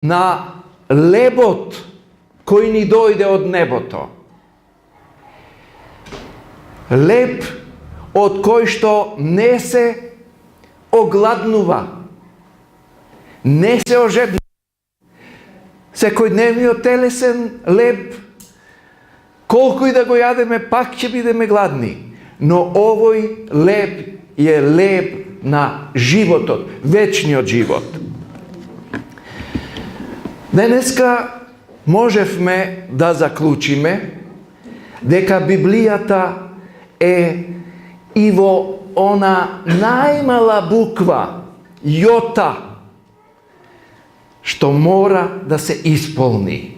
на лебот кој ни дојде од небото. Леб од кој што не се огладнува, не се ожеднува. Секојдневниот телесен леб, колку и да го јадеме, пак ќе бидеме гладни. Но овој леб е леб на животот, вечниот живот. Денеска можевме да заклучиме дека Библијата е и во она најмала буква, јота, што мора да се исполни.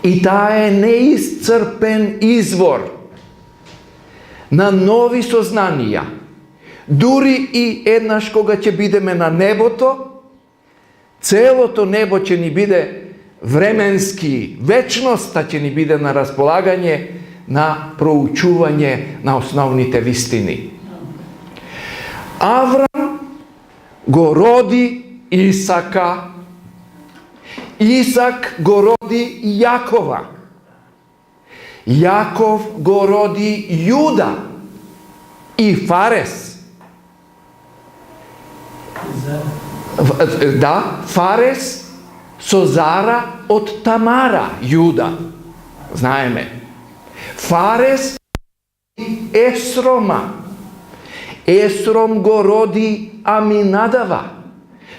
И таа е неисцрпен извор на нови сознанија. Дури и еднаш кога ќе бидеме на небото, целото небо ќе ни биде временски, вечноста ќе ни биде на располагање на проучување на основните вистини. Аврам го роди Исака, Исак го роди Јакова, Јаков го роди Јуда и Фарес. Да, Фарес со Зара од Тамара, Јуда. Знаеме. Фарес Есрома. Есром го роди Аминадава.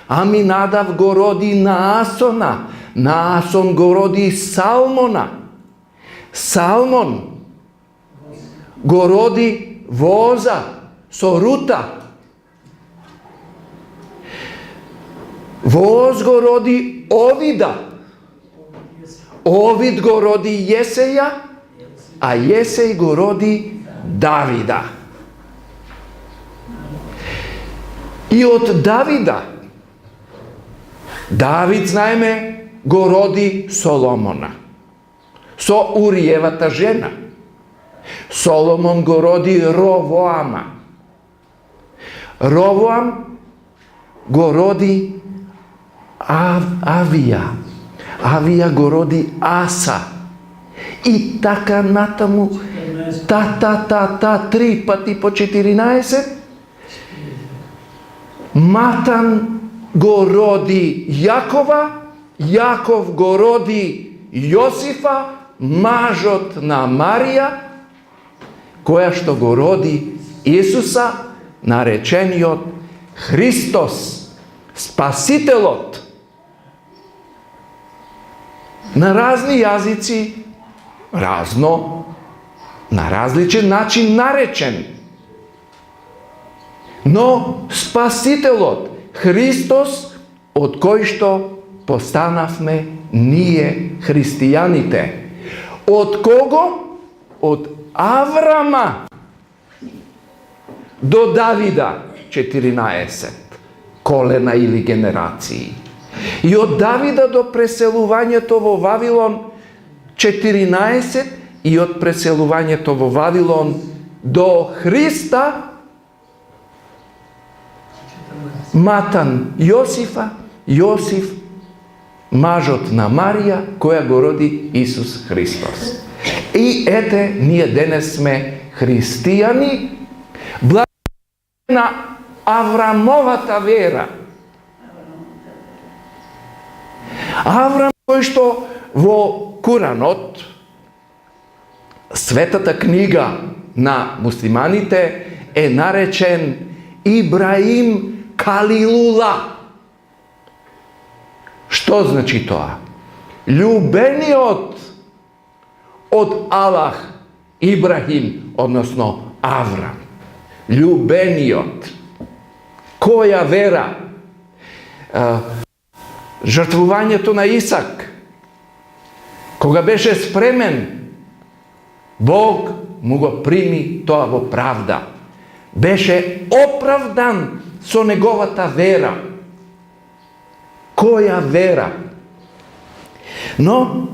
Аминадав го роди Наасона. Наасон го роди Салмона. Салмон го роди Воза со Рута. Воз го роди Овида. Овид го роди Јесеја, а Јесеј го роди Давида. И од Давида, Давид, знаеме, го роди Соломона. Со Уриевата жена. Соломон го роди Ровоама. Ровоам го роди Авија. Авија го роди Аса. И така натаму, три пати по 14. Матан го роди Јакова, Јаков го роди Јосифа, мажот на Марија, која што го роди Исуса, наречениот Христос, Спасителот. На разни јазици, разно, на различен начин наречен. Но Спасителот, Христос, од кој што постанавме ние христијаните. Од кого? Од Аврама до Давида, 14 колена или генерации. И од Давида до преселувањето во Вавилон, 14, и од преселувањето во Вавилон до Христа, Матан Јосифа, Јосиф мажот на Марија, која го роди Исус Христос. И ете, ние денес сме христијани, благодарение на Аврамовата вера. Аврам, кој што во Куранот, светата книга на муслиманите, е наречен Ибраим Калилула. Што значи тоа? Љубениот од Аллах Ибрахим, односно Аврам. Љубениот. Која вера? Жртвувањето на Исак. Кога беше спремен, Бог му го прими тоа во правда. Беше оправдан со неговата вера. Која вера? Но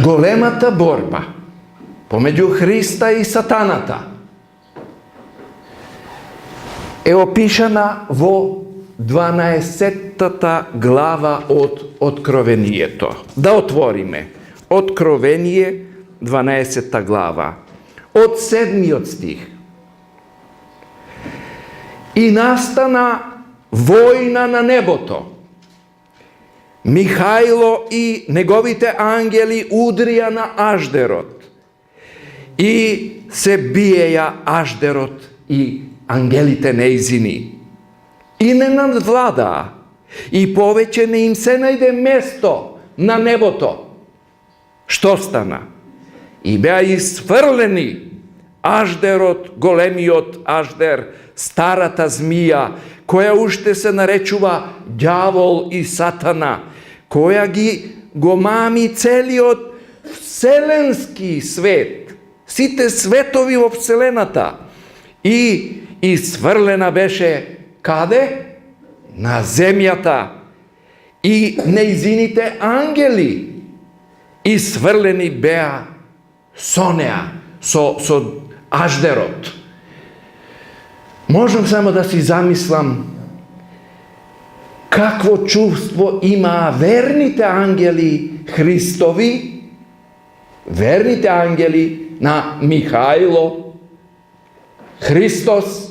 големата борба помеѓу Христа и сатаната е опишана во 12-та глава од Откровението. Да отвориме. Откровение, 12-та глава. Од 7 стих. И настана војна на небото. Михајло и неговите ангели удрија на Аждерот. И се биеја Аждерот и ангелите неизини. И не надвладаа. И повеќе не им се најде место на небото. Што стана? И беа изфрлени Аждерот, големиот Аждер, старата змија, која уште се наречува ѓавол и сатана, која го мами целиот вселенски свет, сите светови во вселената, и изфрлена беше каде? На земјата. И нејзините ангели изфрлени беа со неа, со Аждерот. Можам само да си замислам какво чувство имаа верните ангели Христови, верните ангели на Михајло, Христос,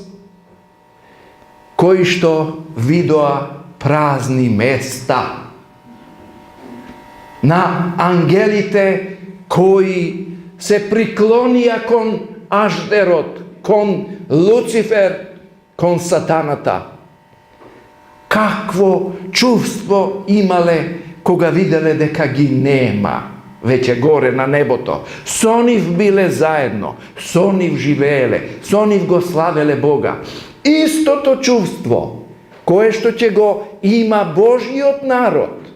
кои што видоа празни места. На ангелите кои се приклонија кон Аждерот, кон Луцифер, кон сатаната. Какво чувство имале кога виделе дека ги нема веќе горе на небото? Со нив биле заедно, со нив живееле, со нив го славеле Бога. Истото чувство кое што ќе го има Божјиот народ,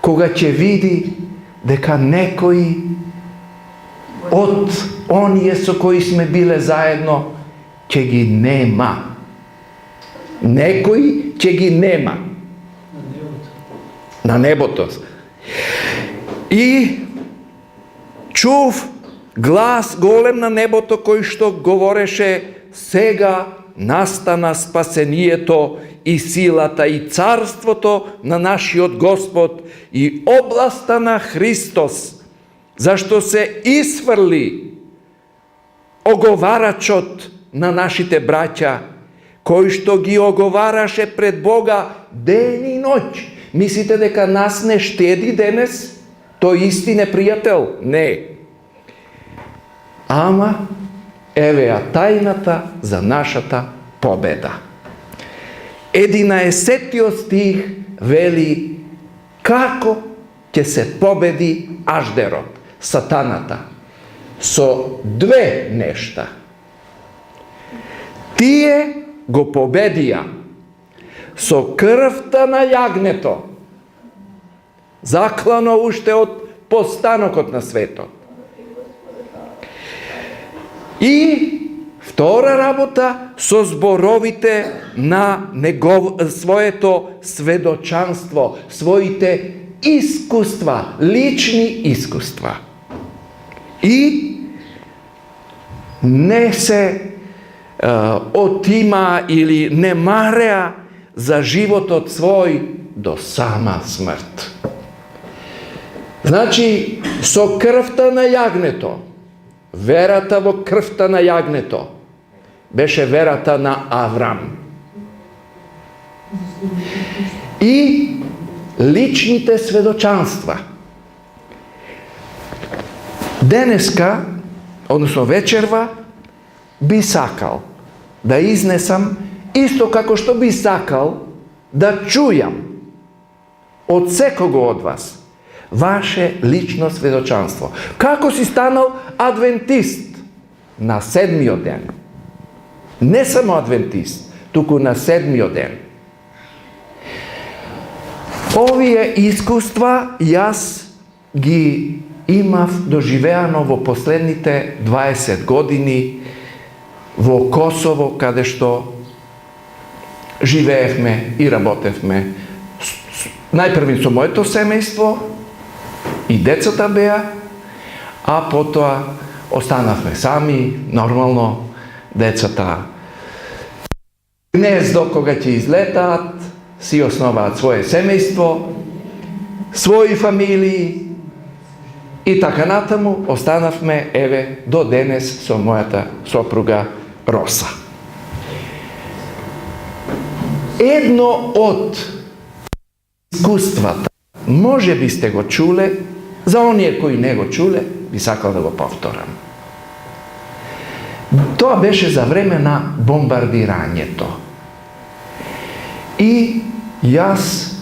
кога ќе види дека некои од оние со кои сме биле заедно ќе ги нема. Некои ќе ги нема. На небото. И чув глас голем на небото кој што говореше: сега настана спасението и силата и царството на нашиот Господ и областа на Христос, зашто се изфрли оговарачот на нашите браќа, кој што ги оговараше пред Бога ден и ноќ. Мислите дека нас не штеди денес? Тој исти непријател? Не. Ама еве ја тајната за нашата победа. 11 стих вели како ќе се победи Аждерот, сатаната, со две нешта. Тие го победија со крвта на јагнето, заклано уште од постанокот на светот. И втора работа, со зборовите на своето сведочанство, своите искуства, лични искуства. И не се отима или не мареа за животот свој до сама смрт. Значи, со крвта на јагнето, верата во крвта на јагнето беше верата на Аврам. И личните сведочанства. Денеска, односно вечерва, би сакал да изнесам исто како што би сакал да чујам од секого од вас ваше лично сведочанство. Како си станал адвентист на 7-миот ден? Не само адвентист, туку на 7-миот ден. Овие искуства јас ги имав доживеано во последните 20 години во Косово, каде што живеевме и работевме. Најпрви со моето семејство и децата беа, а потоа останавме сами, нормално, децата gnezdo koga će izletat, si osnovat svoje semejstvo, svoji familiji i taka natamu ostanavme eve do denes so mojata sopruga Rosa. Jedno od iskustva, može biste go čule, za onije koji ne go čule, bi sakal da go povtoram. To beše za vremena bombardiranje to. I jas,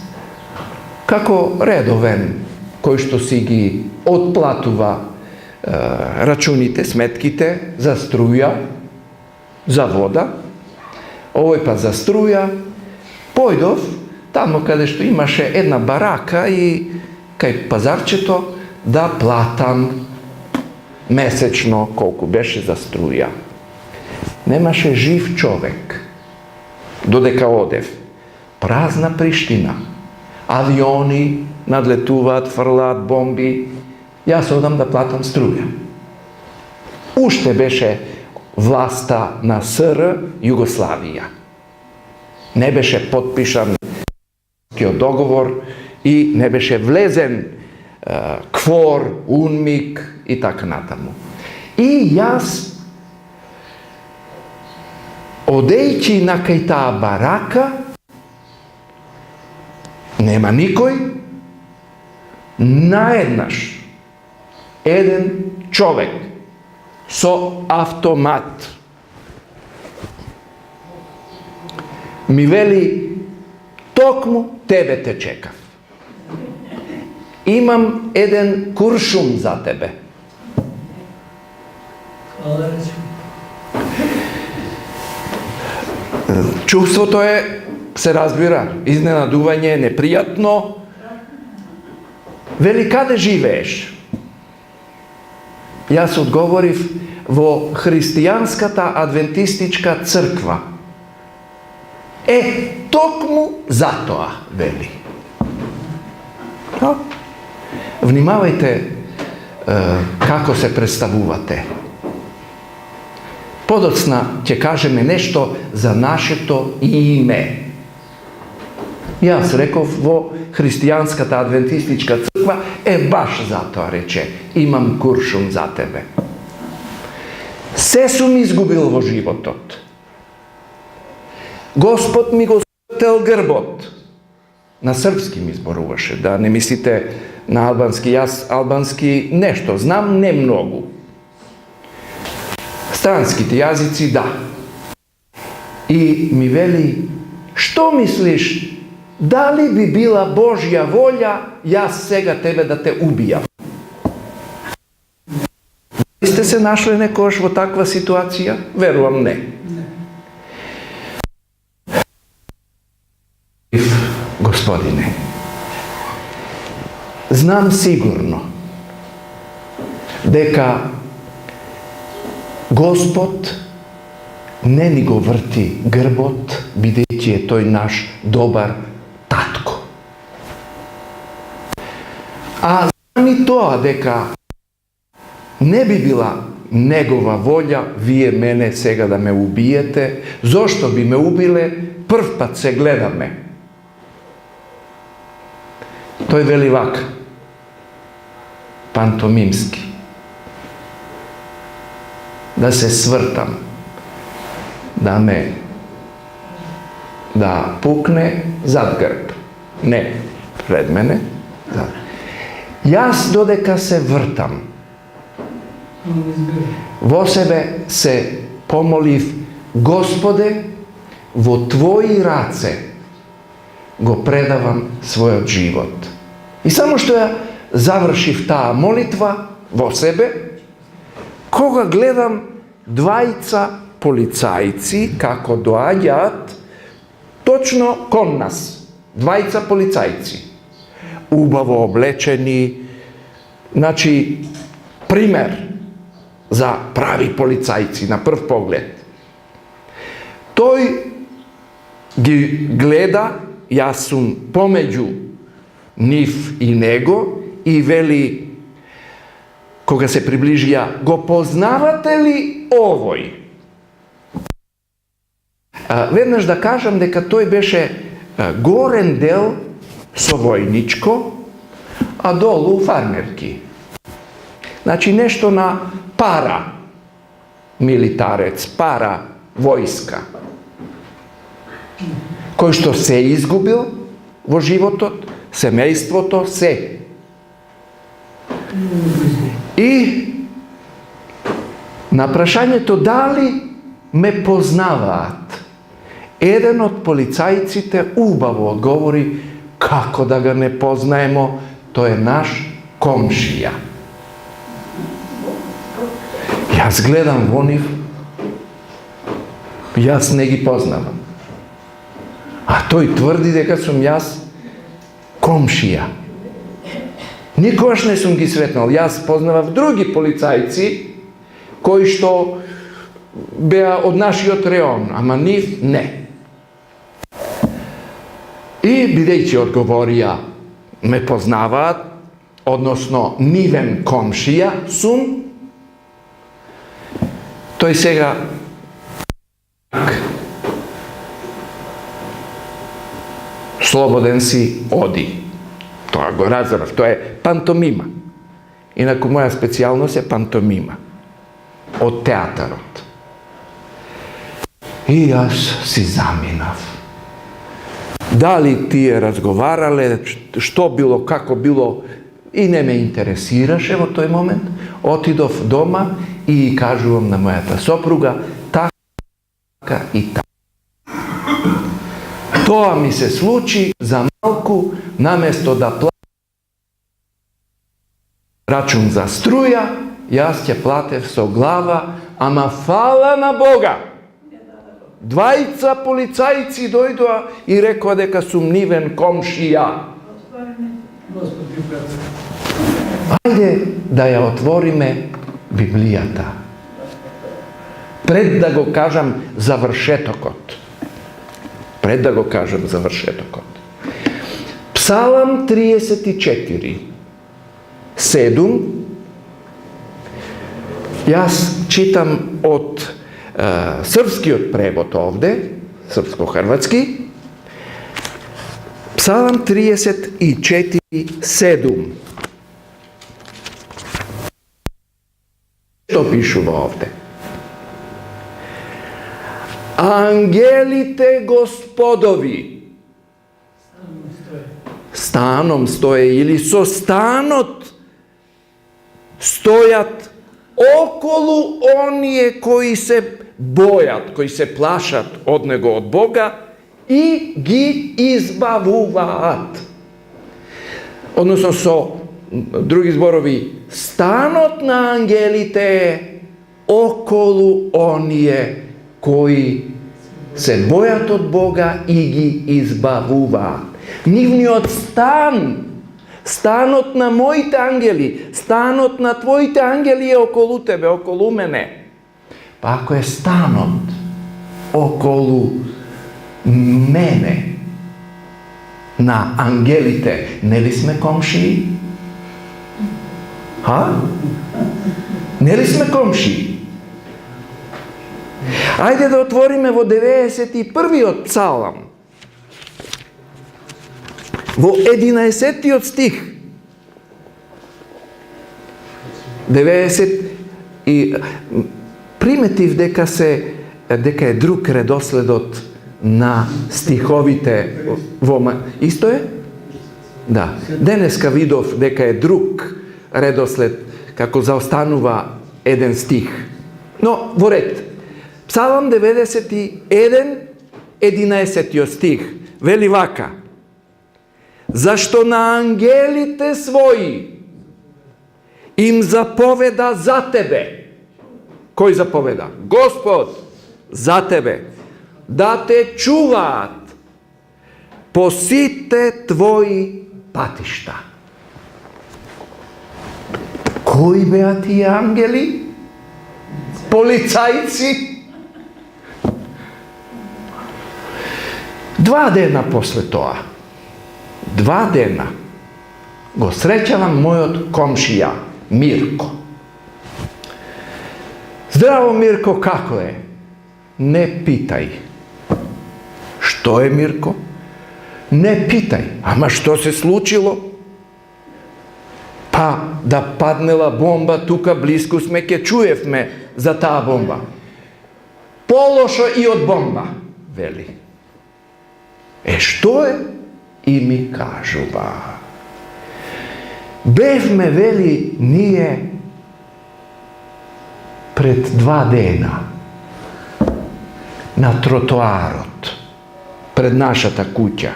kako redoven, koji što si gi otplatuva računite, smetkite, za struja, za voda, ovoj pa za struja, pojdov, tamo kada što imaše jedna baraka i kaj pazarčeto, da platam mesečno koliko beše za struja. Nemaše živ čovek, dodeka odev. Prazna Priština. Avioni nadletuvat, frlat, bombi. Ja se odam da platam struja. Ušte beše vlasta na SR Jugoslavija. Ne beše potpišan dogovor i ne beše vlezen kvor, unmik i tak natamu. I jas odejći na kaj ta baraka, nema nikoj, najednaš jedan čovek so automat mi veli, tokmu tebe te čekav. Imam jedan kuršum za tebe. Čuvstvo to je, se razbira, iznenaduvanje, neprijatno. Veli, kade živeš? Ja se odgovoriv, vo hristijanskata adventistička crkva. Tokmu zatoa, veli. No. Vnimavajte kako se predstavuvate. Podocna će kaže me nešto za naše to ime. Ja sam rekao, vo hristijanska ta adventistička crkva, baš zato reče, imam kuršum za tebe. Sve su mi izgubilo vo životot. Gospod mi go tel grbot. Na srpskim izboruvaše, da ne mislite na albanski. Ja albanski nešto znam, ne mnogu. Stranski ti jazici, da. I mi veli, što misliš, da li bi bila Božja volja, ja svega tebe da te ubijam? Ste se našli nekoš vo takva situacija? Verujem, ne. Gospodine, znam sigurno deka Gospod ne ni go vrti grbot, videći je toj naš dobar tatko. A znam i to, deka ne bi bila njegova volja, vi je mene sega da me ubijete, zašto bi me ubile, prv pat se gleda me. To je veli vak, pantomimski. Da se svrtam, da pukne zad grb. Ne pred mene. Jas dodeka se vrtam. Vo sebe se pomoliv, Gospode, vo tvoji race go predavam svoj život. I samo što ja završiv ta molitva vo sebe, koga gledam, dvajca policajci kako doađat točno kon nas. Dvajca policajci. Ubavo oblečeni. Znači, primer za pravi policajci na prv pogled. Toj gleda, ja sam pomeđu njih i nego i veli, koga se približija, go poznavate li ovoj? Веднаш да кажам дека тој беше горен дел со војничко, а долу фармерки. Значи нешто на пара милитарец, пара војска, кој што се изгубил во животот, семејството, се. И на прашањето дали ме познаваат, еден од полицајците убаво одговори: како да ga не познаемо, тој е наш комшија. Јас гледам во нив, јас не ги познавам. А тој тврди дека сум јас комшија. Никогаш не сум ги сретнал. Јас познавав други полицајци кои што беа од нашиот реон, ама нив не. И бидејќи одговорија ме познаваат, односно нивен комшија сум, тој сега слободен си, оди. Тоа го разбрав, тоа е пантомима. Инаку моја специјалност е пантомима. Од театарот. И јас си заминав. Дали тие разговарале, што било, како било, и не ме интересираше во тој момент. Отидов дома и кажувам на мојата сопруга, така и така. Тоа ми се случи за малку, наместо да платам рачун за струја, јас ќе платев со глава, ама фала на Бога. Двајца полицајци дојдоа и рекоа дека сум нивен комшија. Ајде да ја отвориме Библијата. Пред да го кажам завршетокот. Псалам 34, 7. Јас читам од српскиот превод овде, српско-хрватски. Псалам 34, 7. Што пишува овде? Ангелите Господови станом стоje или со станот стојат околу оние кои се бојат, кои се плашат од него, од Бога, и ги избавуваат. Односно со други зборови, станот на ангелите е околу оние кои се бојат од Бога и ги избавуваат. Нивниот стан, станот на моите ангели, станот на твоите ангели е околу тебе, околу мене. Па ако е станот околу мене, на ангелите, нели сме комшии? Нели сме комшии? Ајде да отвориме во 91-иот псалам. Во 11-тиот стих. 90 и приметив дека е друг редоследот на стиховите исто е? Да. Денеска видов дека е друг редослед како заостанува еден стих. Но во ред. Псалам 91, 11 стих, вели вака: зашто на ангелите своји им заповеда за тебе. Кој заповеда? Господ за тебе. Да те чуваат по сите твои патишта. Кои беа тие ангели? Полицајци? 2 дена после тоа, 2 дена, го среќавам мојот комшија, Мирко. Здраво, Мирко, како е? Не питај. Što je, Mirko? Ne pitaj. Ama što se slučilo? Pa da padnela bomba tuka blisko sme, ke čujev me za ta bomba. Pološo i od bomba, veli. Što je? I mi kažu, bev me, veli, nije pred 2 dena na trotoarot, pred našata kuća.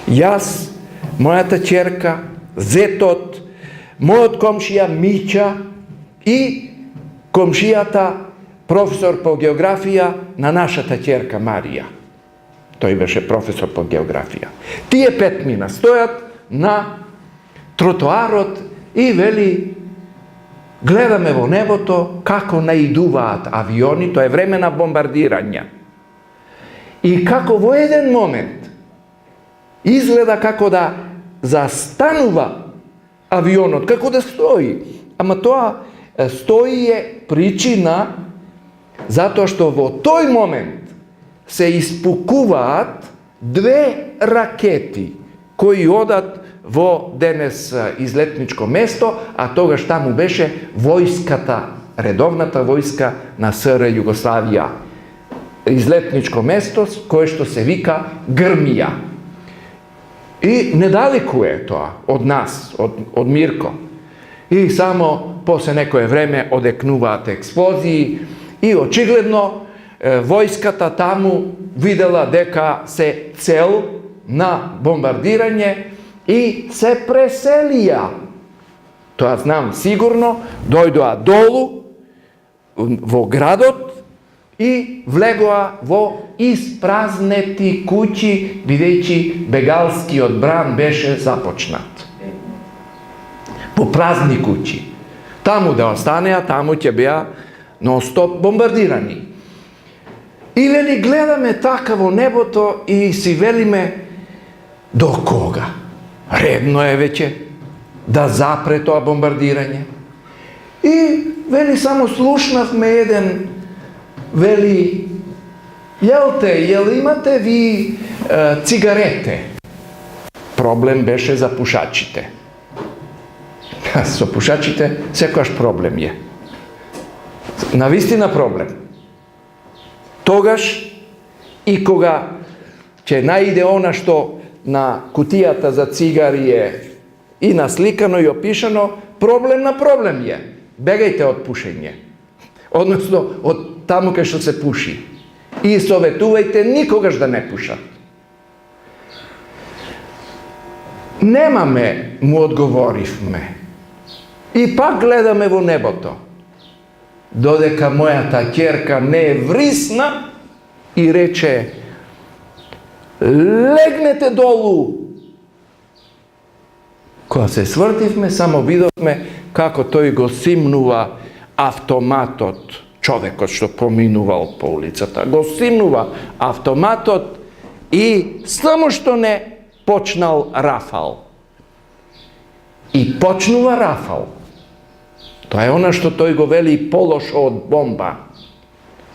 Jaz, moja ta čerka, zetot, mojot komšija Mića i komšijata profesor po geografija na našata čerka Marija. To je beše profesor po geografija. Tije 5 mina stojat na trotoarot i veli, gledam evo neboto kako naiduvat avioni, to je vremena bombardiranja. I kako vo jedan moment izgleda kako da zastanuva avionot, kako da stoji. Ama to stoji je pričina zato što vo toj moment se ispukuvat 2 raketi koji odat vo denes izletničko mesto, a toga šta mu beše vojskata, redovnata vojska na SR Jugoslavija. Izletničko mesto koje što se vika Grmija. I nedaleko je to od nas, od Mirko. I samo posle nekoje vreme odeknuvat eksploziji i očigledno vojskata tamo videla deka se cel na bombardiranje i se preselija. To ja znam sigurno, dojdoa dolu vo gradot i vlegoa vo isprazneti kući, videći begalski odbran beše započnat. Po prazni kući. Tamo da ostane, a tamo će bija non stop bombardirani. I veli, gleda me takavo neboto i si veli me, do koga? Redno je veće da zapre to bombardiranje. I veli, samo slušnav me jedan, veli, jel imate vi cigarete? Problem beše za pušačite. Sa pušačite, sekojaš problem je. Navistina problem. Togaš i koga će naide ona što na kutijata za cigarije i naslikano i opišano, problem na problem je. Begajte od pušenje. Odnosno, od tamo kaj što se puši. I sovetuvajte nikogaš da ne puša. Nema me, mu odgovoriv me. I pak gledam evo neboto. Dodeka moja ta ćerka ne vrisna i reče, legnete dolu. Koja se svrtiv me, samo vidov me kako to i go simnuva automatot, čovekot što pominuval po ulicata, go simnuva automatot i samo što ne počnal rafal. I počnuva rafal. To je ona što to i go veli pološo od bomba.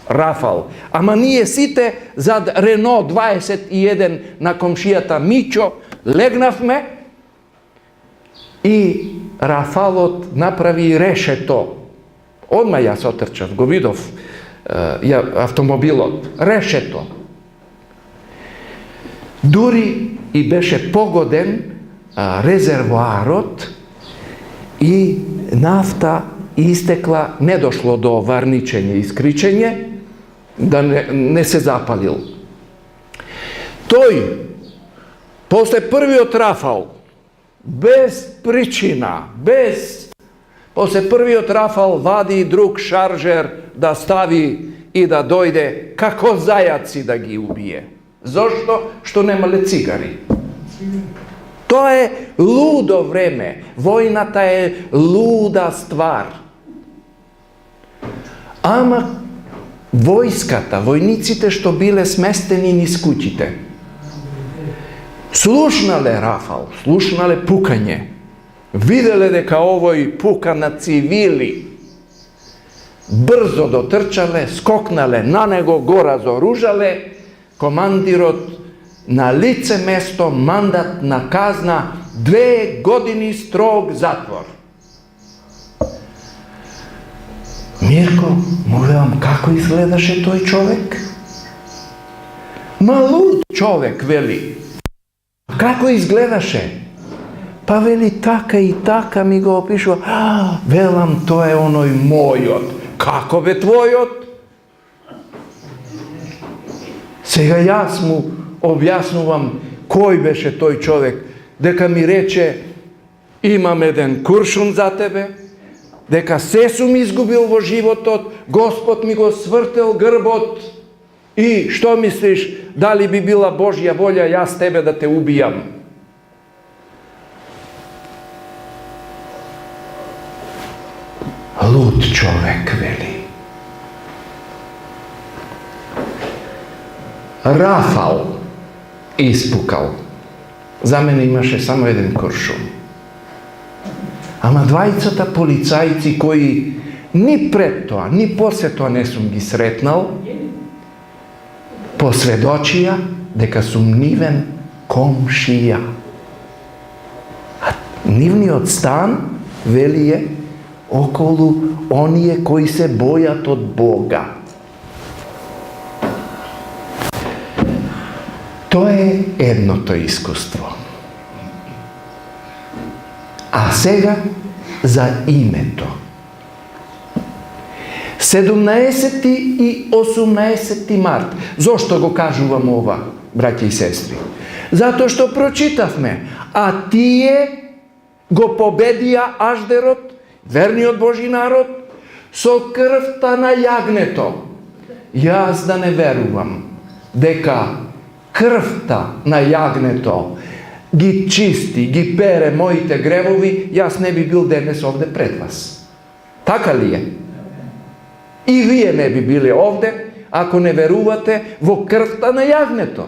Rafal. Ama nije site zad Renault 21 na komšijata Mićo, legnav me i rafalot napravi rešeto. Odmah ja se otrčav, go vidov automobilot, rešeto. Duri i beše pogoden rezervoarot i nafta istekla, ne došlo do varničenja i iskričenja, da ne se zapalil. Toj, posle prvi otrafal, bez pričina, posle prvi otrafal vadi drug šaržer da stavi i da dojde kako zajaci da gi ubije. Zašto? Što nemale cigari. To je ludo vreme. Vojnata je luda stvar. Ama vojskata, vojnicite što bile smesteni niz kućite, slušnale rafal, slušnale pukanje, videle deka ovoj puka na civili, brzo dotrčale, skoknale na nego, gora zoružale, komandirot на лице место мандатна казна 2 години строг затвор. Мирко, му велам, како изгледаше тој човек? Луд човек, вели. Како изгледаше? Па вели, така и така ми го опишува. Велам, тоа е оној мојот. Како бе твојот? Сега јас му објаснувам кој беше тој човек, дека ми рече, имам еден куршум за тебе, дека се сум изгубил во животот, Господ ми го свртел грбот и што мислиш, дали би била Божја волја јас тебе да те убијам? Луд човек, вели. Рафал испукал. За мене имаше само еден куршум. Ама двајцата полицајци кои ни пред тоа, ни после тоа не сум ги сретнал, посведочија дека сум нивен комшија. А нивниот стан, вели е, околу оние кои се бојат од Бога. Тоа е едното искуство. А сега за името. 17 и 18 март. Зошто го кажувам ова, браќи и сестри? Затоа што прочитавме, а тие го победија аждерот, верниот Божи народ, со крвта на јагнето. Јас да не верувам дека крвта на јагнето ги чисти, ги пере моите гревови, јас не би бил денес овде пред вас. Така ли е? И вие не би биле овде, ако не верувате во крвта на јагнето.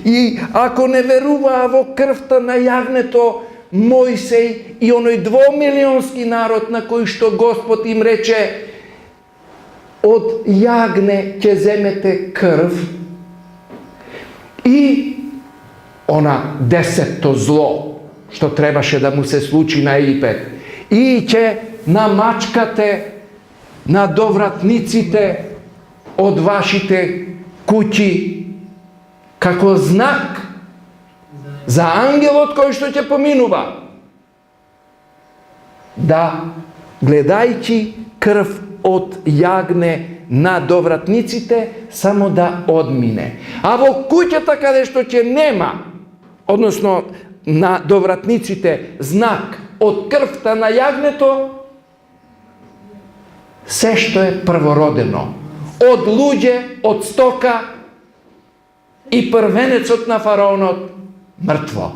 И ако не веруваа во крвта на јагнето, Мојсей и оној 2-милионски народ на кој што Господ им рече, од јагне ќе земете крв и она 10-то зло, што требаше да му се случи на Египет, и ќе намачкате на довратниците од вашите куќи како знак за ангелот кој што ќе поминува. Да, гледајќи крв од јагне на довратниците, само да одмине. А во куќата каде што ќе нема, односно на довратниците, знак од крвта на јагнето, се што е првородено, од луѓе, од стока и првенецот на фараонот, мртво.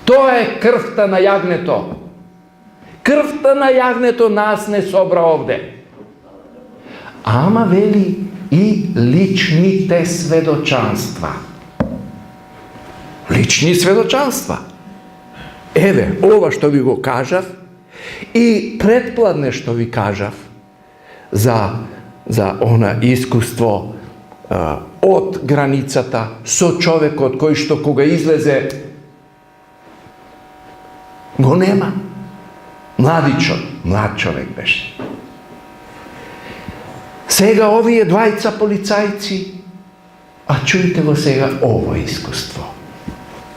Тоа е крвта на јагнето. Крвта на јагнето нас не собра овде. Ама вели и личните сведочанства. Лични сведочанства. Еве, ова што ви го кажав и предпладне што ви кажав за она искуство од границата со човекот кој што кога излезе го нема. Млад човек беше. Сега овие двајца полицајци, а чујте го сега ово искуство.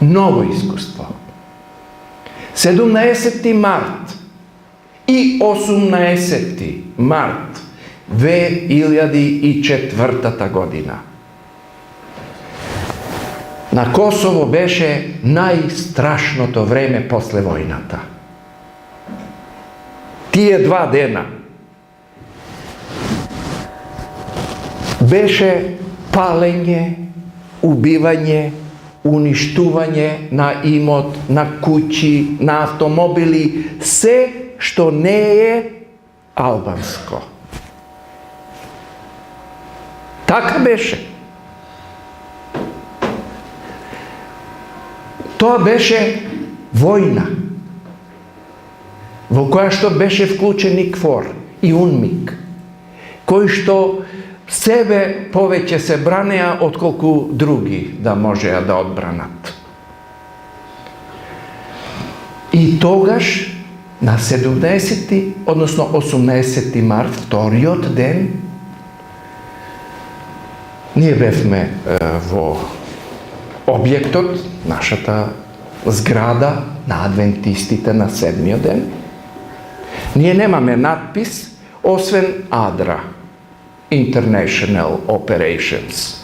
Ново искуство. 17 март и 18 март 2004 година. На Косово беше најстрашното време после војната. Тие 2 дена беше палење, убивање, уништување на имот, на куќи, на автомобили, се што не е албанско. Така беше. Тоа беше војна, во која што беше вклучен и КФОР и УНМИК, кои што sebe повеќе се бранеа отколку други да можеа да одбранат. И тогаш на 70, односно 18 март, вториот ден, ние бевме во објектот, нашата зграда на адвентистите на 7-миот ден. Ние немаме надпис, освен АДРА, International Operations.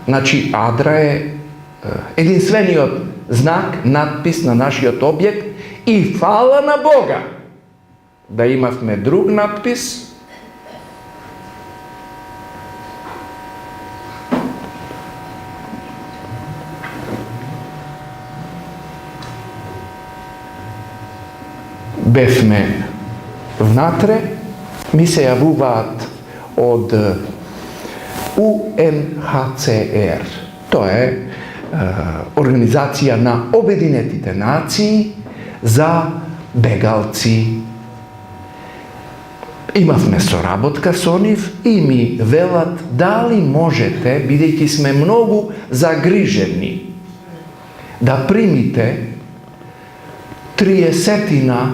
Значи, АДРА е единствениот знак, надпис на нашиот објект и фала на Бога да имавме друг надпис. Бевме внатре, ми се јавуваат од UNHCR. Тоа е Организација на Обединетите нации за бегалци. Имавме соработка со нив и ми велат дали можете, бидејќи сме многу загрижени, да примите 30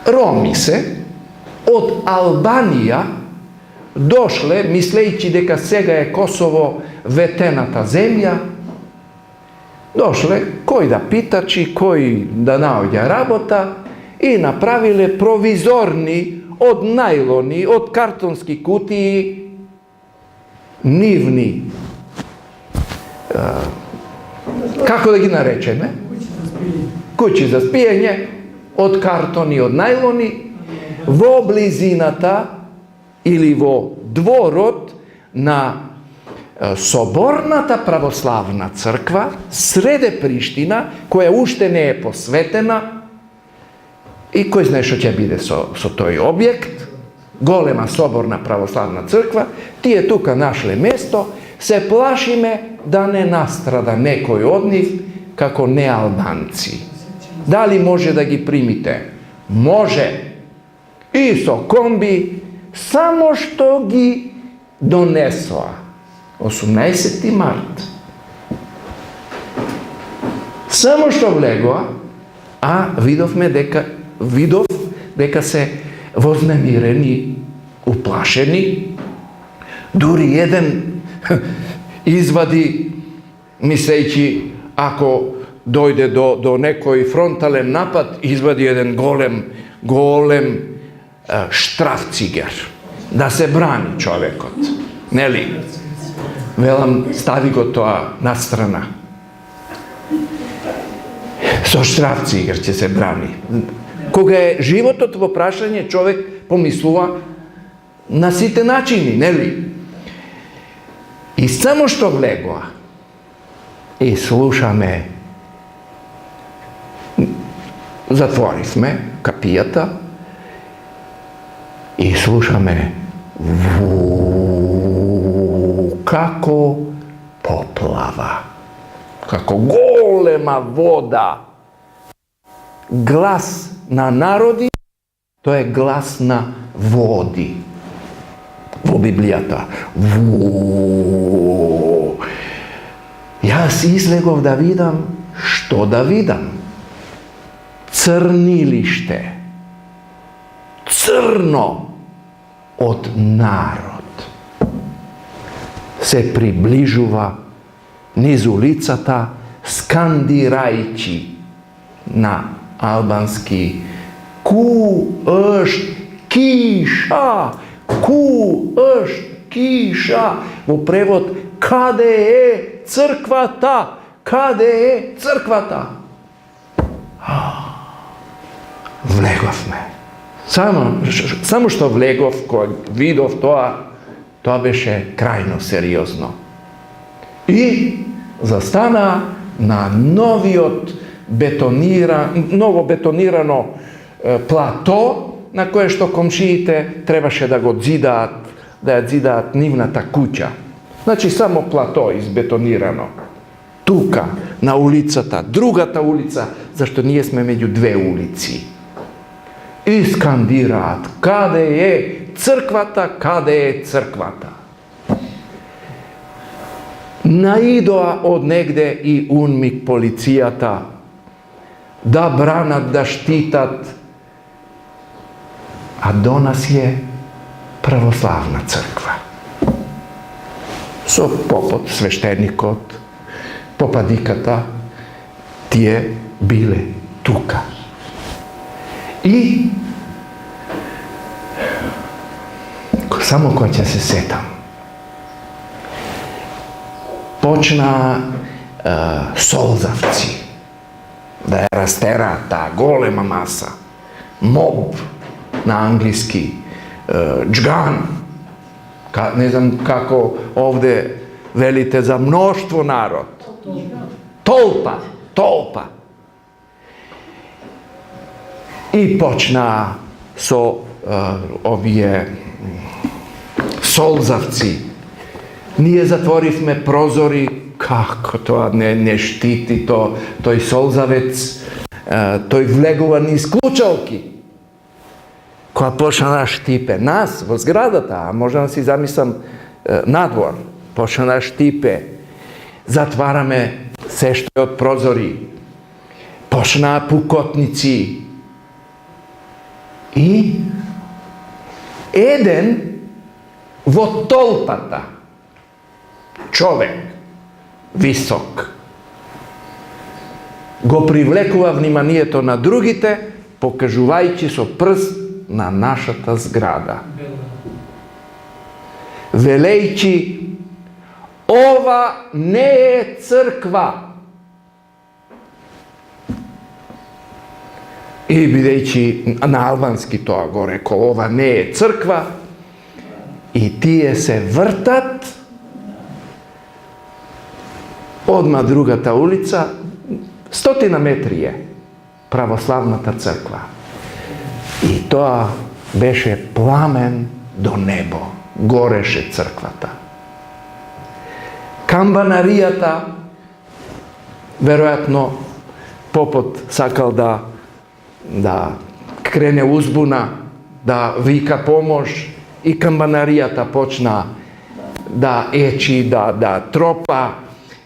роми се од Албанија дошле, мислејќи дека сега е Косово ветената земја, дошле кој да питачи, кој да наоѓа работа и направиле провизорни од најлони, од картонски кутии, нивни, како да ги наречеме? Куќи за спиење, од картони, од најлони, во близината или во дворот на Соборната православна црква среде Приштина, која уште не е посветена, и кој знае што ќе биде со тој објект, голема Соборна православна црква, тие тука нашле место, се плашиме да не настрада некој од нив како неалбанци. Дали може да ги примите? Може. И со комби, само што ги донесоа. 18 март. Само што влегоа, а видов дека се вознемирени, уплашени. Дури еден извади, мислејќи, ако дојде до некој фронтален напад, извади еден голем штрафцигер, да се брани човекот. Нели? Велам, стави го тоа на страна. Со штрафцигер ќе се брани. Кога е животот во прашање, човек помислува на сите начини, нели? И само што влегоа и слушаме, затворивме капијата и слушаме како поплава, како голема вода. Глас на народи, тоа е глас на води. Во Библијата. Јас излегов да видам, што да видам? Црнилиште. Црно од народ. Се приближува низ улицата, скандирајќи на албански ку ешт киша, ку ешт киша, во превод каде е црквата, каде е црквата. Влеговме. Само што влегов, кога видов тоа беше крајно сериозно. И застана на новиот ново бетонирано плато, на кое што комшиите требаше да го дзидаат, да ја дзидаат нивната куќа. Значи само плато избетонирано. Тука, на улицата, другата улица, зашто ние сме меѓу две улици. и скандираат: каде е црквата, каде е црквата? Наидоа од негде и унмик полицијата да бранат, да штитат, а до нас е православна црква. Со попот, свештеникот, попадиката, тие биле тука. И само кога ќе се сетам, почна солзавци да ја растера таа голема маса, моб на англиски, джган, не знам како овде велите за мноштво народ. Толпа. И почна со овие солзавци. Ние затворивме прозори, како тоа не штити тој солзавец, тој влегува низ клучалки. Кога почна да штипе нас во зградата, а може да си замислам надвор, почна да штипе, затвараме се што е од прозори, почнаа пукотници. И еден во толпата, човек, висок, го привлекува вниманието на другите, покажувајќи со прст на нашата зграда. Велејќи: ова не е црква. И бидејќи на албански тоа го рекол, ова не е црква, и тие се вртат одма другата улица, 100 метри е православната црква. И тоа беше пламен до небо, гореше црквата. Камбанаријата, веројатно попот сакал да крене узбуна, да вика помош, и камбанаријата почна да ечи, да тропа.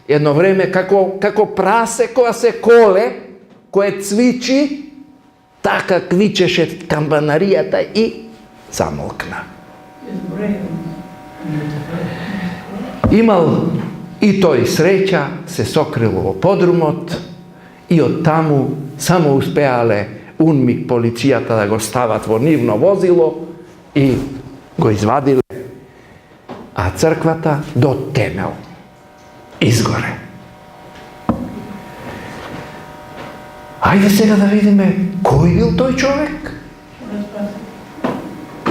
Едно време како прасе кога се коле, кое цвичи, така квичеше камбанаријата и замолкна. Имал и тој среќа, се сокрил во подрумот и од таму само успеале унмик полицијата да го стават во нивно возило и го извадиле, а црквата до темел изгоре. Ајде сега да видиме кој бил тој човек,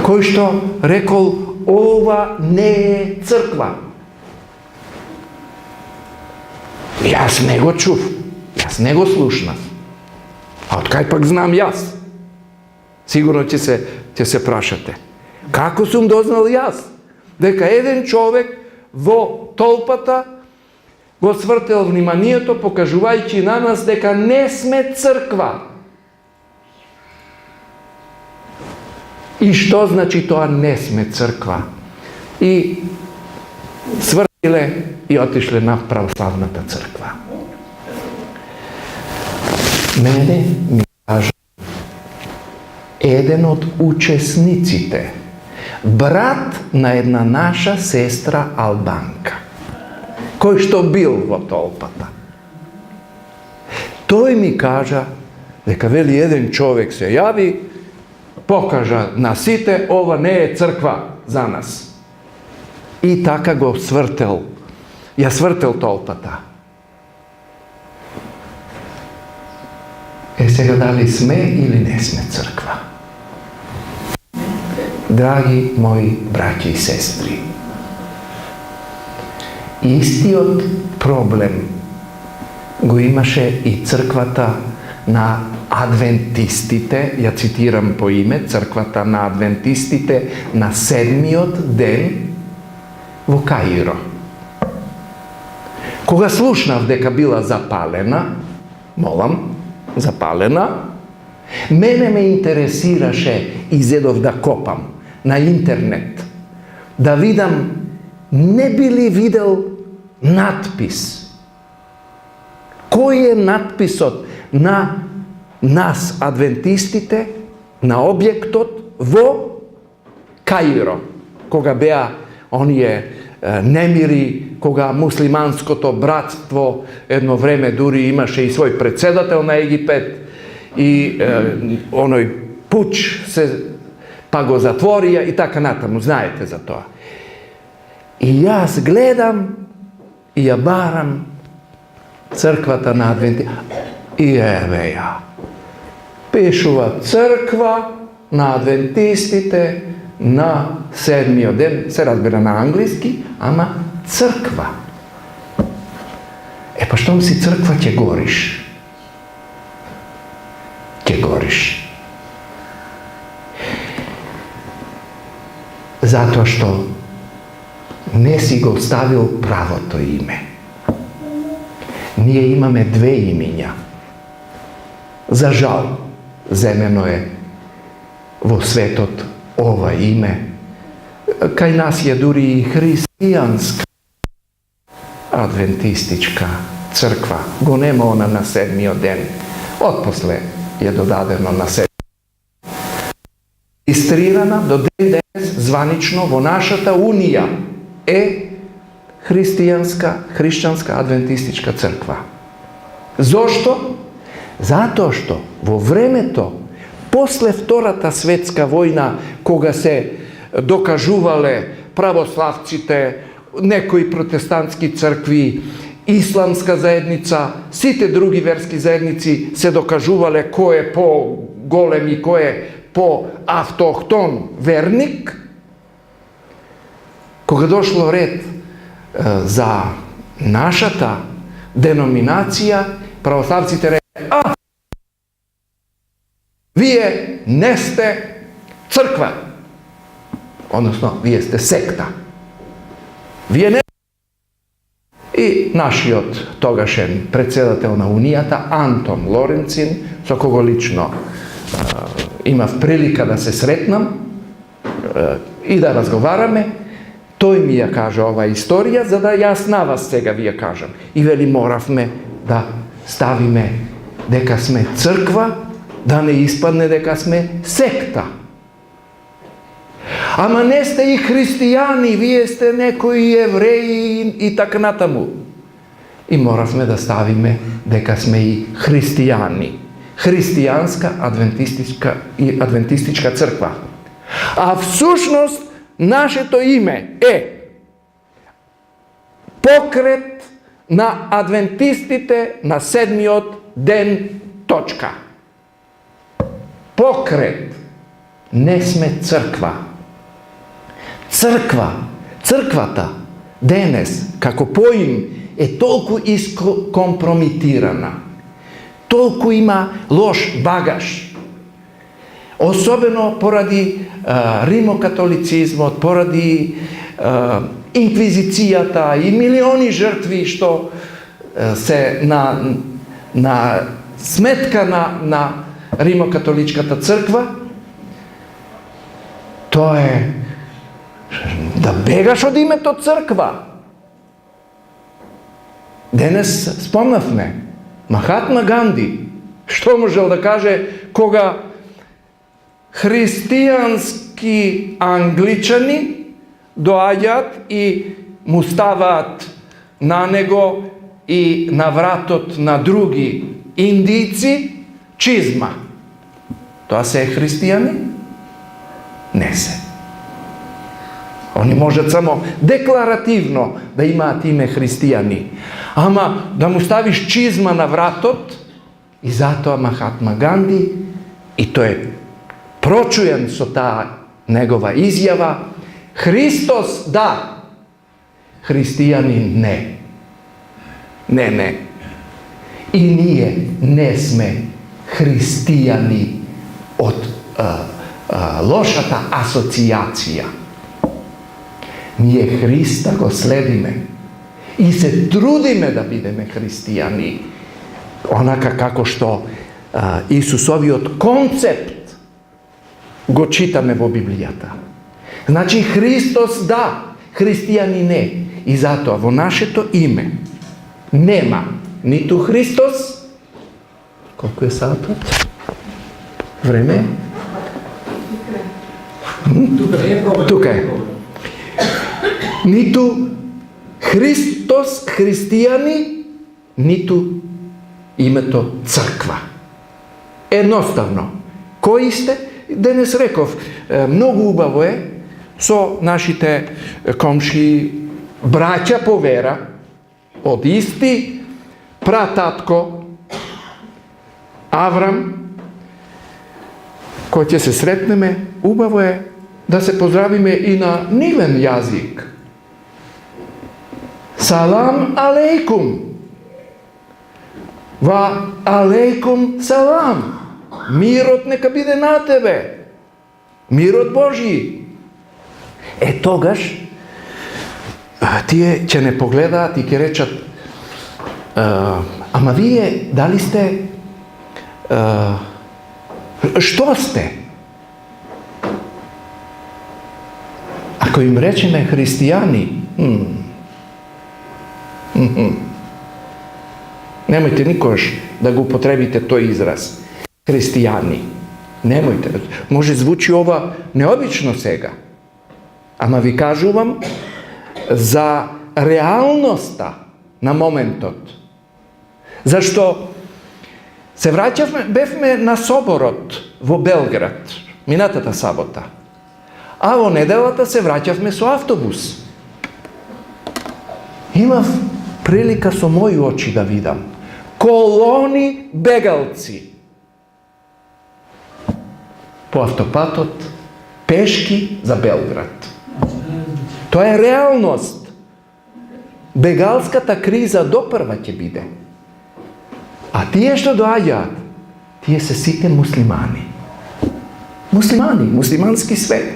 кој што рекол: ова не е црква. Јас не го чув, јас не го слушнав. А од кај пак знам јас? Сигурно ќе се прашате. Како сум дознал јас дека еден човек во толпата го свртел вниманието, покажувајќи на нас дека не сме црква? И што значи тоа не сме црква? И свртиле и отишле на православната црква. Мене ми кажа еден од учесниците, брат на една наша сестра албанка, кој што бил во толпата. Тој ми кажа дека вели еден човек се јави, покажа на сите: ова не е црква за нас. И така го свртел, ја свртел толпата. Сега дали сме или не сме црква? Драги мои браќи и сестри, истиот проблем го имаше и црквата на адвентистите, ја цитирам по име, црквата на адвентистите на 7-миот ден во Каиро. Кога слушнав дека била запалена, запалена, Мене ме интересираше, изедов да копам на интернет, да видам, не би ли видел надпис. Кој е надписот на нас, адвентистите, на објектот во Каиро, кога беа оние немири, кога муслиманското братство едно време дури имаше и свој председател на Египет и оној пуч се па го затворија и така натаму, знаете за тоа. И јас гледам и ја барам црквата на адвенти. И еве ја. Пишува црква на адвентистите на 7-миот ден, се разбира на англиски, ама црква. Па штом си црква ќе гориш? Ќе гориш. Затоа што не си го ставил правото име. Ние имаме две имиња. За жал, земено е во светот ова име. Кај нас е дури и христијанска адвентистичка црква. Го нема она на 7-миот ден. Отпосле е додадено на 7. Регистрирана до ден денес званично во нашата унија е христијанска адвентистичка црква. Зошто? Затоа што во времето после Втората светска војна, кога се докажувале православците, некои протестантски цркви, исламска заедница, сите други верски заедници се докажувале кој е по-голем и кој е по-автохтон верник, кога дошло ред за нашата деноминација, православците рекли: вие не сте црква, односно вие сте секта. Вие не. И нашиот тогашен председател на Унијата, Антон Лоренцин, со кого лично имав прилика да се сретнам и да разговараме, тој ми ја кажа оваа историја, за да јас на вас сега ви ја кажам. И вели, моравме да ставиме дека сме црква, да не испадне дека сме секта. Ама не сте и христијани, вие сте некои евреи и така натаму. И моравме да ставиме дека сме и христијани. Христијанска адвентистичка црква. А всушност нашето име е Покрет на адвентистите на 7-миот ден. Точка. Покрет. Не сме црква. Црквата денес, како поим, е толку искомпрометирана. Толку има лош багаж. Особено поради римокатолицизмот, поради инквизицијата и милиони жртви што се на сметка на римокатоличката црква. Тоа е да бегаш од името црква. Денес спомнавме Махатма Ганди, што можел да каже кога христијански англичани доаѓаат и му ставаат на него и на вратот на други индици чизма. Тоа се е христијани? Не се. Они можат само декларативно да имаат име христијани. Ама да му ставиш чизма на вратот, и затоа Махатма Ганди, и тој е прочуен со таа негова изјава, Христос да, христијани не. Не. И ние не сме христијани од лошата асоцијација. Ние Христа го следиме и се трудиме да бидеме христијани, онака како што Исусовиот концепт го читаме во Библијата. Значи Христос да, христијани не. И затоа во нашето име нема ниту Христос. Колку е сатот? Време? Тука е. Ниту Христос, христијани, ниту името црква. Едноставно. Кои сте? Денес реков, многу убаво е со нашите комши, браќа по вера, од исти прататко Аврам, кој ќе се сретнеме, убаво е да се поздравиме и на нивен јазик. Салам алейкум. Ва алейкум салам. Мирот нека биде на тебе. Мирот Божји. Тогаш тие ќе не погледаат и ќе речат ама вие дали сте што сте? Ако им речеме христијани, немојте никогаш да го употребите тој израз. Христијани. Немојте. Може звучи ова необично сега. Ама ви кажувам за реалноста на моментот. Зашто се враќавме, бевме на соборот во Белград, минатата сабота. А во неделата се враќавме со автобус. Имав прилика со моји очи да видам колони бегалци по автопатот, пешки за Белград. Тоа е реалност. Бегалската криза допрва ќе биде. А тие што доаѓаат, тие се сите муслимани. Муслимани, муслимански свет.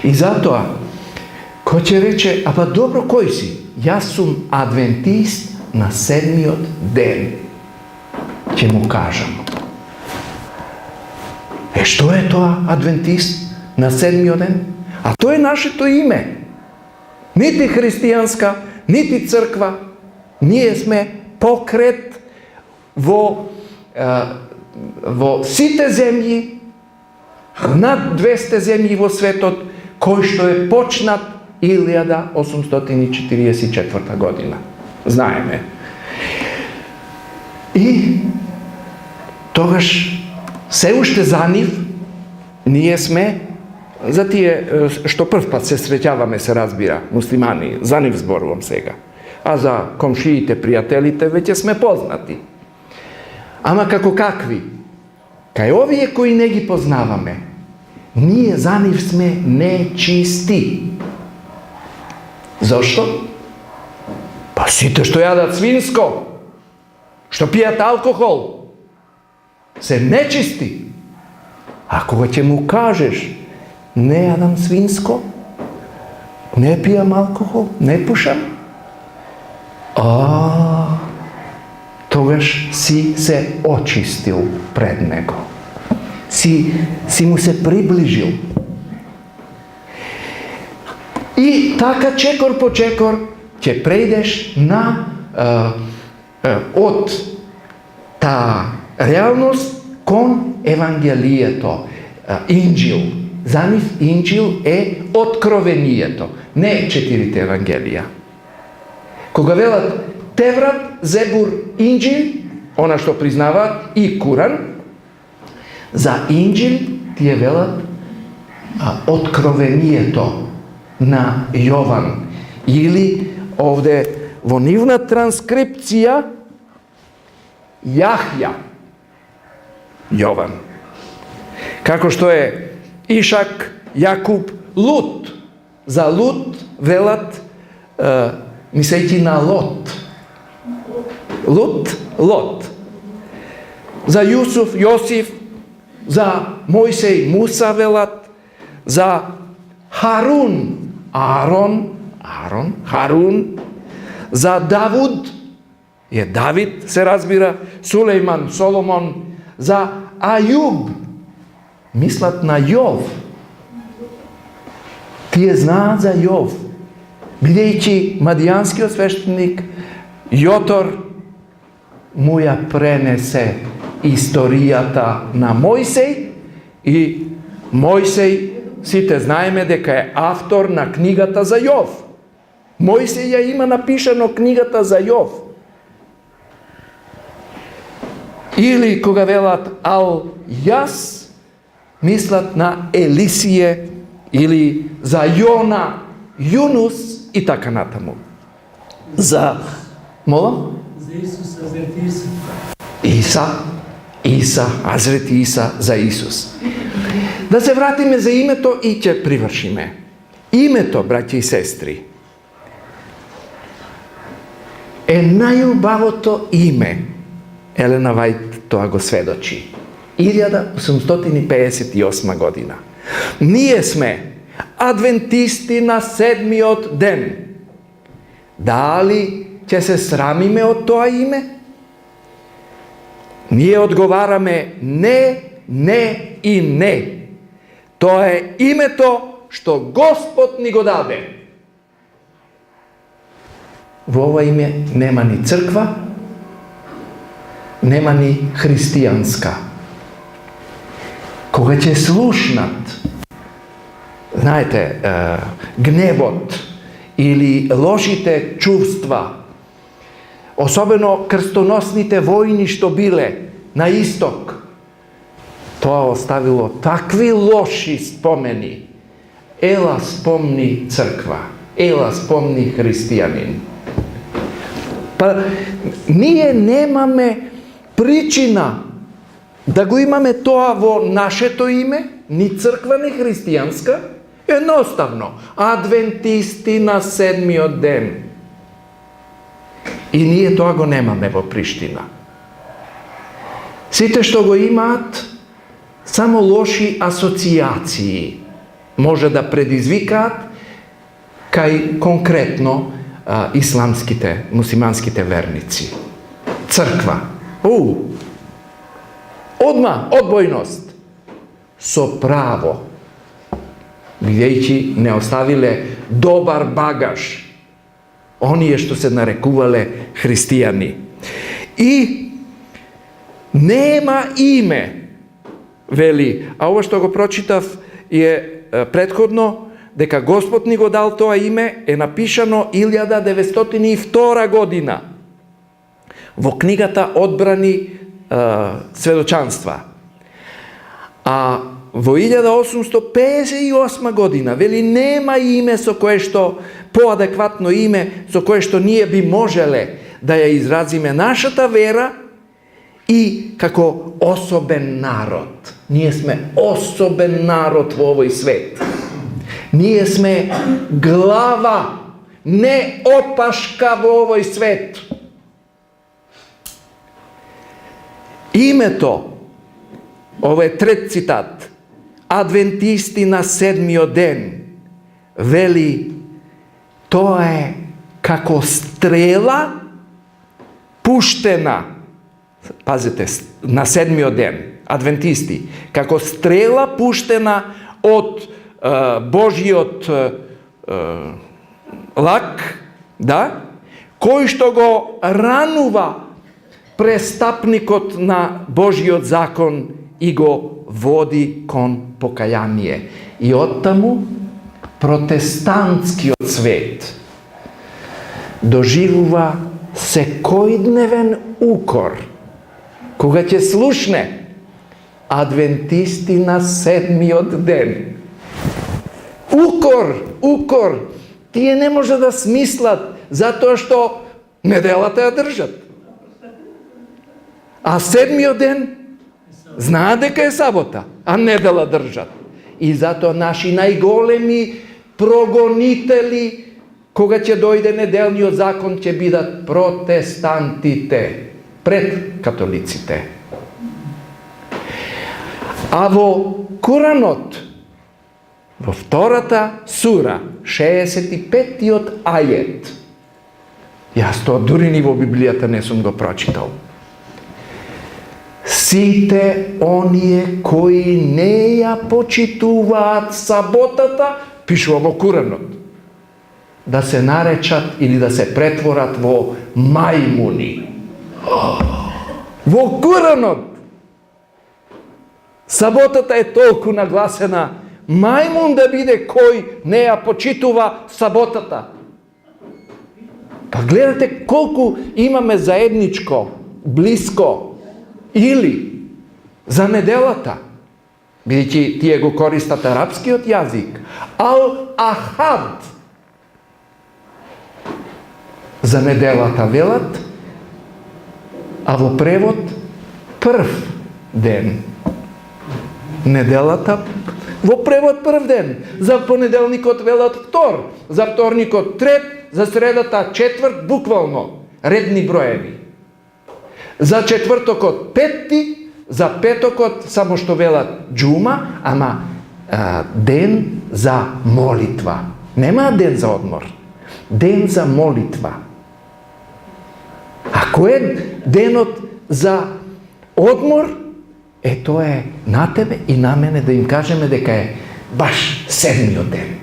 И затоа, кој ќе рече, аба добро, кој си? Јас сум адвентист на 7-миот ден. Ќе му кажам. Што е тоа адвентист на 7-миот ден? А тоа е нашето име. Нити христијанска, нити црква. Ние сме покрет во сите земји, над 200 земји во светот, кој што е почнат 1844 година. Знаеме. И тогаш се уште за нив ние сме за тие што прв пат се среќаваме, се разбира, муслимани, за нив зборувам сега. А за комшиите, пријателите веќе сме познати. Ама како какви? Кај овие кои не ги познаваме, ние за нив сме нечисти. Зошто? Па сите што јадат свинско, што пијат алкохол, се нечисти. А кога ќе му кажеш, не јадам свинско, не пијам алкохол, не пушам, тогаш си се очистил пред него. Си му се приближил. И така чекор по чекор ќе прејдеш на од таа реалност кон Евангелието, Инџил. За нив Инџил е откровението, не 4 Евангелија. Кога велат Теврат, Зебур, Инџил, она што признаваат, и Куран, за Инџил тие велат откровението на Јован. Или овде во нивна транскрипција Јахја. Јован. Како што е Ишак, Јакуб, Лут. За Лут велат мислејќи на Лот. Лут, Лот. За Јусуф, Јосиф, за Мојсеј, Муса велат, за Харун, Харун, за Давуд, je Давид, се разбира, Сулејман, Соломон, за Ајуб, мислат на Јов. Тие знаат за Јов, бидејќи мадијанскиот свештеник Јотор му ја пренесе историјата на Мојсеј и Мојсеј, сите знаеме дека е автор на книгата за Јов. Мојсеј ја има напишано книгата за Јов. Или кога велат ал јас, мислат на Елисије, или за Јона, Јунус и така натаму. За мола? За Исус, Азрет Иса. Иса, Азрет Иса за Исус. Да се вратиме за името и ќе привршиме. Името, браќи и сестри, е најубавото име. Елена Вајт тоа го сведочи. 1858 година. Ние сме адвентисти на седмиот ден. Дали ќе се срамиме од тоа име? Ние одговараме не, не и не. Тоа е името што Господ ни го даде. Во ова име нема ни црква, нема ни христијанска. Кога ќе слушнат, знаете, гневот или лошите чувства, особено крстоносните војни што биле на исток, тоа оставило такви лоши спомени. Ела спомни црква, ела спомни христијанин. Па ние немаме причина да го имаме тоа во нашето име, ни црква, ни христијанска, едноставно, адвентисти на седмиот ден. И ние тоа го немаме во Приштина. Сите што го имаат, само лоши асоциации може да предизвикаат кај конкретно исламските, мусиманските верници. Црква. Одма, одбојност. Со право. Бидејќи не оставиле добар багаж. Оние што се нарекувале христијани. И нема име, вели, а ова што го прочитав е предходно, дека Господ ни го дал тоа име, е напишано 1902 година во книгата Одбрани сведочанства. А во 1858 година, вели, нема име со кое што, поадекватно име, со кое што ние би можеле да ја изразиме нашата вера и како особен народ. Ние сме особен народ во овој свет. Ние сме глава, не опашка во овој свет. Името, ова е трет цитат, адвентисти на седмиот ден, вели, тоа е како стрела пуштена, пазите, на седмиот ден, адвентисти, како стрела пуштена од Божиот лак, да, кој што го ранува престапникот на Божиот закон и го води кон покаяние. И оттаму протестантскиот свет доживува секојдневен укор кога ќе слушне адвентисти на седмиот ден. Укор, тие не може да смислат затоа што неделата ја држат. А седмиот ден знаат дека е сабота, а недела држат. И затоа наши најголеми прогонители, кога ќе дојде неделниот закон, ќе бидат протестантите пред католиците. А во Куранот, во втората сура, 65-тиот ајет, Јас тоа дури ни во Библијата не сум го прочитал. Сите оние кои не ја почитуваат саботата, пишува во Куранот, да се наречат или да се претворат во мајмуни. Во Куранот! Саботата е толку нагласена. Мајмун да биде кој не ја почитува саботата. Па гледате колку имаме заедничко, блиско, или за неделата, бидејќи тие го користат арапскиот јазик, ал-ахад, за неделата велат, а во превод прв ден. Неделата во превод прв ден. За понеделникот велат втор, за вторникот трет, за средата четврт, буквално редни броеви. За четвртокот петти, за петокот само што велат џума, ама ден за молитва. Нема ден за одмор. Ден за молитва. А кој е денот за одмор? Тоа е на тебе и на мене да им кажеме дека е баш седмиот ден.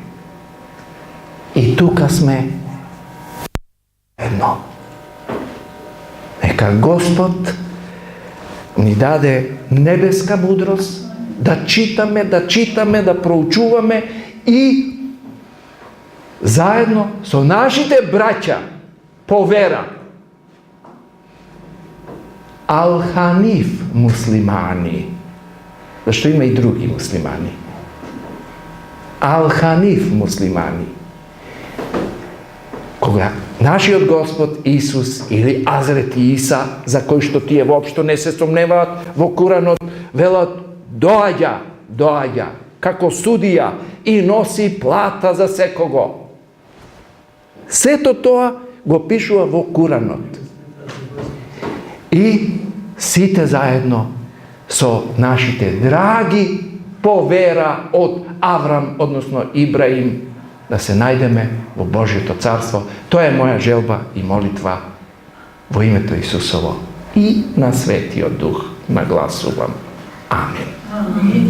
И тука сме едно. Нека Господ ни даде небеска мудрост да читаме, да проучуваме и заедно со нашите браќа по вера, Ал-Ханиф муслимани, зашто има и други муслимани. Ал-Ханиф муслимани. Кога нашиот Господ Исус или Азрет Иса, за кој што тие воопшто не се сомневаат во Куранот, велат доаѓа како судија и носи плата за секого. Сето тоа го пишува во Куранот. И сите заедно со нашите драги по вера од Аврам, односно Ибраим, да се најдеме во Божјото царство. Тоа е моја желба и молитва во името Исусово и на Светиот Дух нагласувам. Амин.